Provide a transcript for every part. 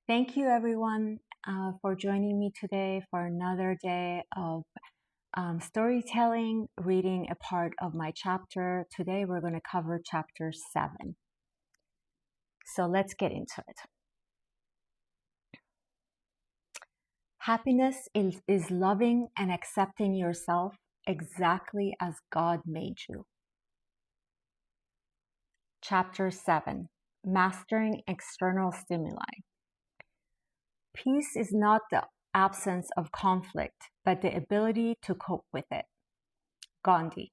Thank you, everyone, for joining me today for another day of storytelling, reading a part of my chapter. Today, we're going to cover chapter 7. So let's get into it. Happiness is loving and accepting yourself exactly as God made you. Chapter 7. Mastering external stimuli. Peace is not the absence of conflict, but the ability to cope with it. Gandhi.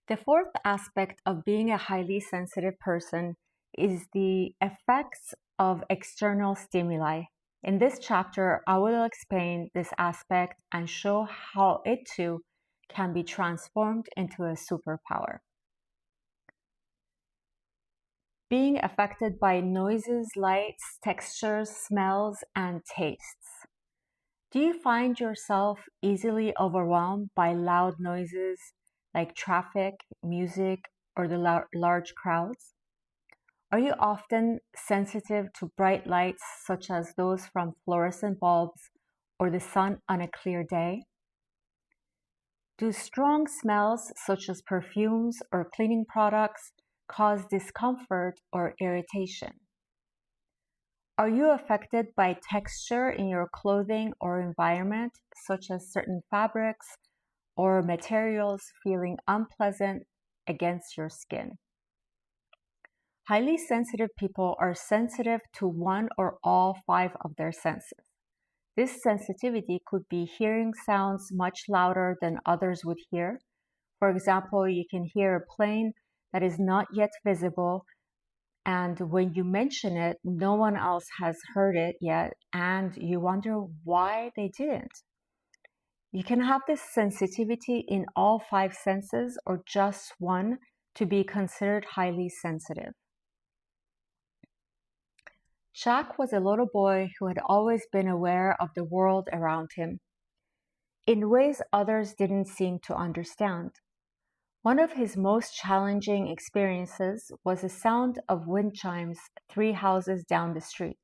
The fourth aspect of being a highly sensitive person is the effects of external stimuli. In this chapter, I will explain this aspect and show how it too can be transformed into a superpower. Being affected by noises, lights, textures, smells, and tastes. Do you find yourself easily overwhelmed by loud noises like traffic, music, or the large crowds? Are you often sensitive to bright lights such as those from fluorescent bulbs or the sun on a clear day? Do strong smells such as perfumes or cleaning products cause discomfort or irritation? Are you affected by texture in your clothing or environment, such as certain fabrics or materials feeling unpleasant against your skin? Highly sensitive people are sensitive to one or all 5 of their senses. This sensitivity could be hearing sounds much louder than others would hear. For example, you can hear a plane that is not yet visible, and when you mention it, no one else has heard it yet, and you wonder why they didn't. You can have this sensitivity in all 5 senses or just one to be considered highly sensitive. Jack was a little boy who had always been aware of the world around him in ways others didn't seem to understand. One of his most challenging experiences was the sound of wind chimes 3 houses down the street.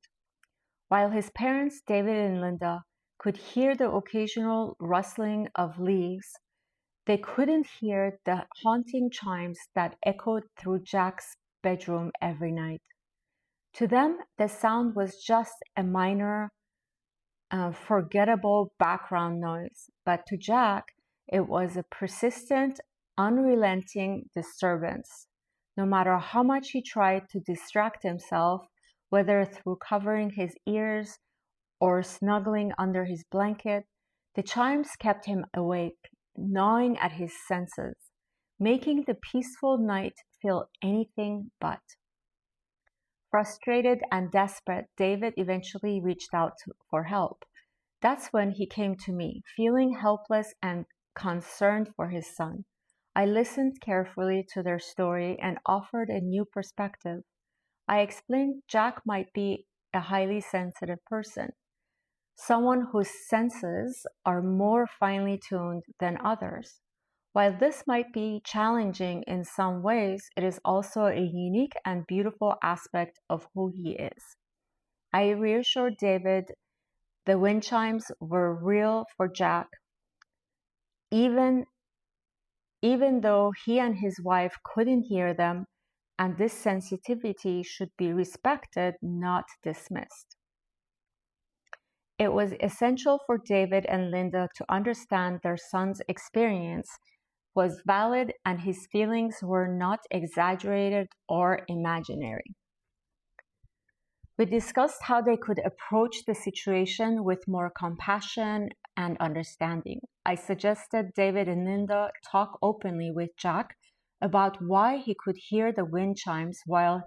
While his parents, David and Linda, could hear the occasional rustling of leaves, they couldn't hear the haunting chimes that echoed through Jack's bedroom every night. To them, the sound was just a minor, forgettable background noise, but to Jack, it was a persistent, unrelenting disturbance. No matter how much he tried to distract himself, whether through covering his ears or snuggling under his blanket, the chimes kept him awake, gnawing at his senses, making the peaceful night feel anything but. Frustrated and desperate, David eventually reached out for help. That's when he came to me, feeling helpless and concerned for his son. I listened carefully to their story and offered a new perspective. I explained Jack might be a highly sensitive person, someone whose senses are more finely tuned than others. While this might be challenging in some ways, it is also a unique and beautiful aspect of who he is. I reassured David the wind chimes were real for Jack, even though he and his wife couldn't hear them, and this sensitivity should be respected, not dismissed. It was essential for David and Linda to understand their son's experience was valid and his feelings were not exaggerated or imaginary. We discussed how they could approach the situation with more compassion and understanding. I suggested David and Linda talk openly with Jack about why he could hear the wind chimes while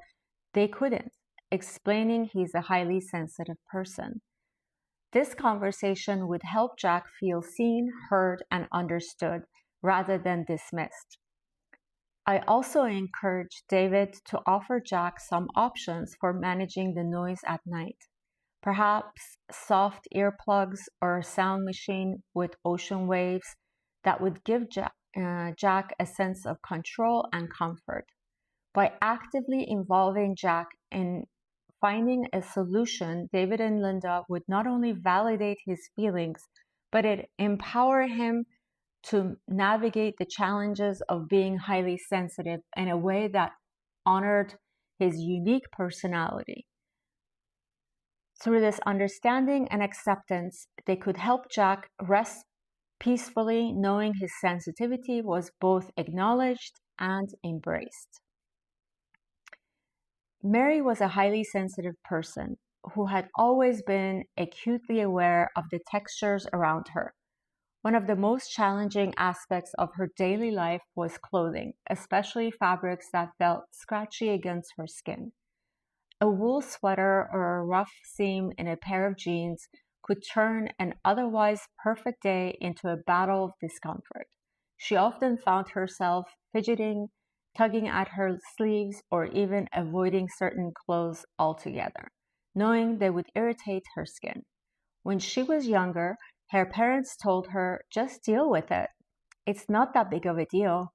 they couldn't, explaining he's a highly sensitive person. This conversation would help Jack feel seen, heard, and understood rather than dismissed. I also encouraged David to offer Jack some options for managing the noise at night. Perhaps soft earplugs or a sound machine with ocean waves that would give Jack a sense of control and comfort. By actively involving Jack in finding a solution, David and Linda would not only validate his feelings, but it empowered him to navigate the challenges of being highly sensitive in a way that honored his unique personality. Through this understanding and acceptance, they could help Jack rest peacefully, knowing his sensitivity was both acknowledged and embraced. Mary was a highly sensitive person who had always been acutely aware of the textures around her. One of the most challenging aspects of her daily life was clothing, especially fabrics that felt scratchy against her skin. A wool sweater or a rough seam in a pair of jeans could turn an otherwise perfect day into a battle of discomfort. She often found herself fidgeting, tugging at her sleeves, or even avoiding certain clothes altogether, knowing they would irritate her skin. When she was younger, her parents told her, "Just deal with it. It's not that big of a deal."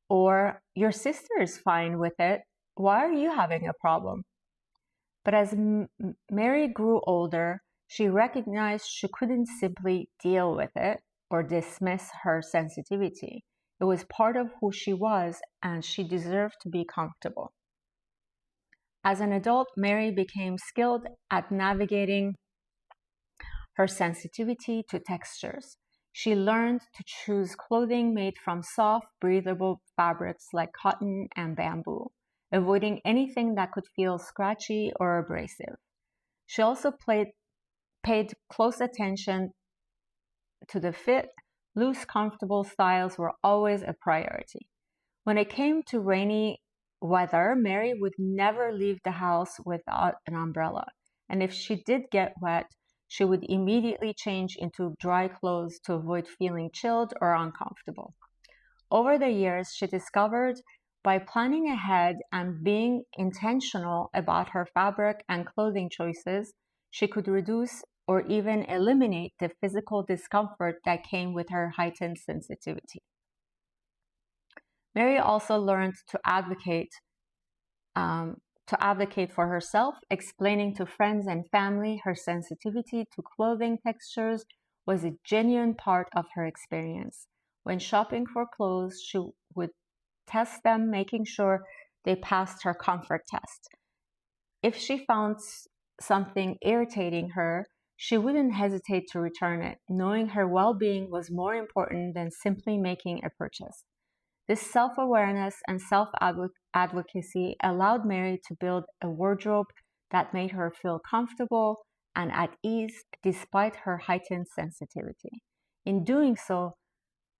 Or, "Your sister is fine with it. Why are you having a problem?" But as Mary grew older, she recognized she couldn't simply deal with it or dismiss her sensitivity. It was part of who she was, and she deserved to be comfortable. As an adult, Mary became skilled at navigating her sensitivity to textures. She learned to choose clothing made from soft, breathable fabrics like cotton and bamboo, avoiding anything that could feel scratchy or abrasive. She also paid close attention to the fit. Loose, comfortable styles were always a priority. When it came to rainy weather, Mary would never leave the house without an umbrella, and if she did get wet, she would immediately change into dry clothes to avoid feeling chilled or uncomfortable. Over the years, she discovered by planning ahead and being intentional about her fabric and clothing choices, she could reduce or even eliminate the physical discomfort that came with her heightened sensitivity. Mary also learned to advocate for herself, explaining to friends and family her sensitivity to clothing textures was a genuine part of her experience. When shopping for clothes, she would test them, making sure they passed her comfort test. If she found something irritating her, she wouldn't hesitate to return it, knowing her well-being was more important than simply making a purchase. This self-awareness and self-advocacy allowed Mary to build a wardrobe that made her feel comfortable and at ease despite her heightened sensitivity. In doing so,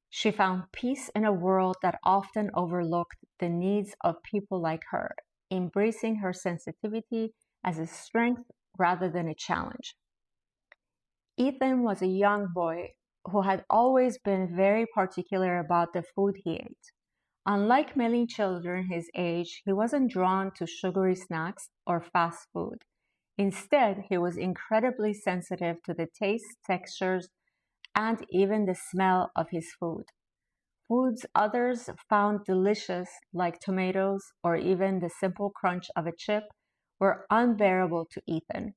she found peace in a world that often overlooked the needs of people like her, embracing her sensitivity as a strength rather than a challenge. Ethan was a young boy who had always been very particular about the food he ate. Unlike many children his age, he wasn't drawn to sugary snacks or fast food. Instead, he was incredibly sensitive to the taste, textures, and even the smell of his food. Foods others found delicious, like tomatoes or even the simple crunch of a chip, were unbearable to Ethan.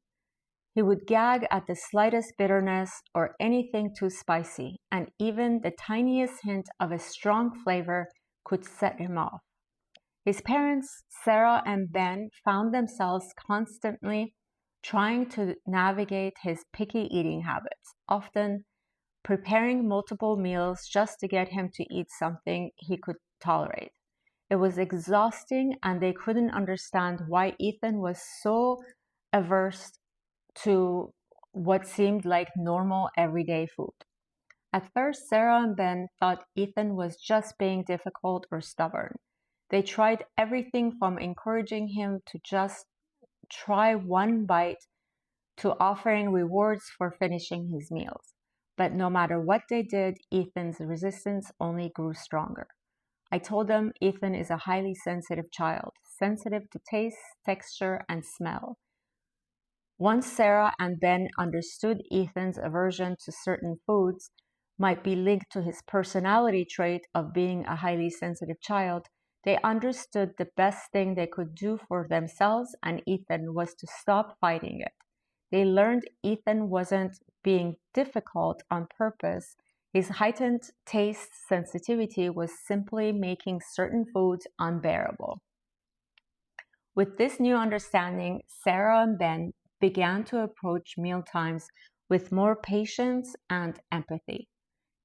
He would gag at the slightest bitterness or anything too spicy, and even the tiniest hint of a strong flavor could set him off. His parents, Sarah and Ben, found themselves constantly trying to navigate his picky eating habits, often preparing multiple meals just to get him to eat something he could tolerate. It was exhausting, and they couldn't understand why Ethan was so averse to what seemed like normal everyday food. At first, Sarah and Ben thought Ethan was just being difficult or stubborn. They tried everything from encouraging him to just try one bite to offering rewards for finishing his meals. But no matter what they did, Ethan's resistance only grew stronger. I told them Ethan is a highly sensitive child, sensitive to taste, texture, and smell. Once Sarah and Ben understood Ethan's aversion to certain foods might be linked to his personality trait of being a highly sensitive child, They understood the best thing they could do for themselves and Ethan was to stop fighting it. They learned Ethan wasn't being difficult on purpose. His heightened taste sensitivity was simply making certain foods unbearable. With this new understanding, Sarah and Ben began to approach mealtimes with more patience and empathy.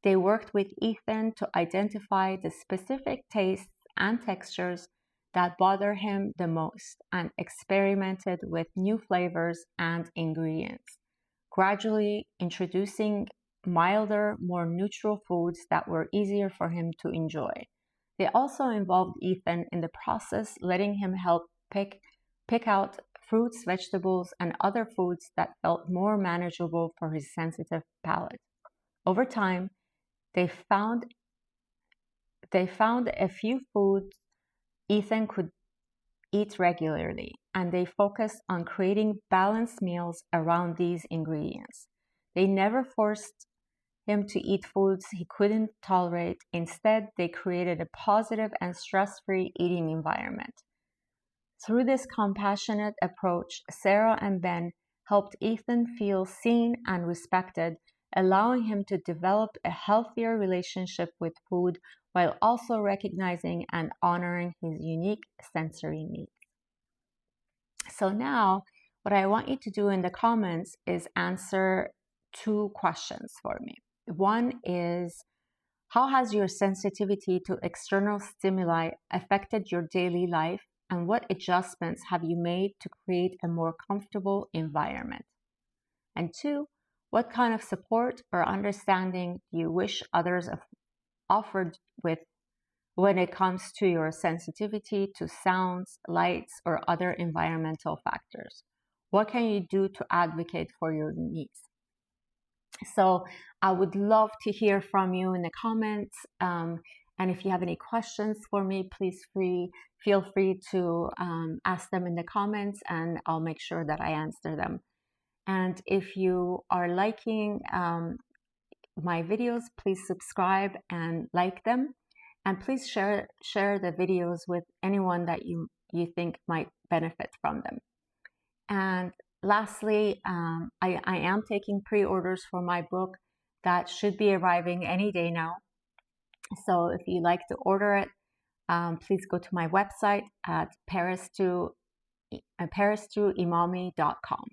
They worked with Ethan to identify the specific tastes and textures that bother him the most and experimented with new flavors and ingredients, gradually introducing milder, more neutral foods that were easier for him to enjoy. They also involved Ethan in the process, letting him help pick out fruits, vegetables, and other foods that felt more manageable for his sensitive palate. Over time, they found a few foods Ethan could eat regularly, and they focused on creating balanced meals around these ingredients. They never forced him to eat foods he couldn't tolerate. Instead, they created a positive and stress-free eating environment. Through this compassionate approach, Sarah and Ben helped Ethan feel seen and respected, allowing him to develop a healthier relationship with food while also recognizing and honoring his unique sensory needs. So now, what I want you to do in the comments is answer two questions for me. One is, how has your sensitivity to external stimuli affected your daily life, and what adjustments have you made to create a more comfortable environment? And two, what kind of support or understanding do you wish others offered with when it comes to your sensitivity to sounds, lights, or other environmental factors? What can you do to advocate for your needs? So I would love to hear from you in the comments. And if you have any questions for me, please feel free to ask them in the comments and I'll make sure that I answer them. And if you are liking my videos, please subscribe and like them. And please share the videos with anyone that you think might benefit from them. And lastly, I am taking pre-orders for my book that should be arriving any day now. So if you'd like to order it, please go to my website at parastooemami.com.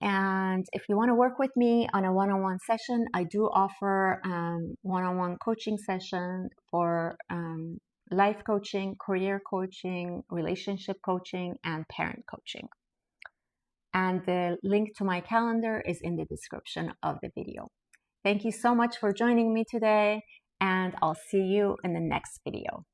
And if you want to work with me on a one-on-one session, I do offer one-on-one coaching session for life coaching, career coaching, relationship coaching, and parent coaching. And the link to my calendar is in the description of the video. Thank you so much for joining me today, and I'll see you in the next video.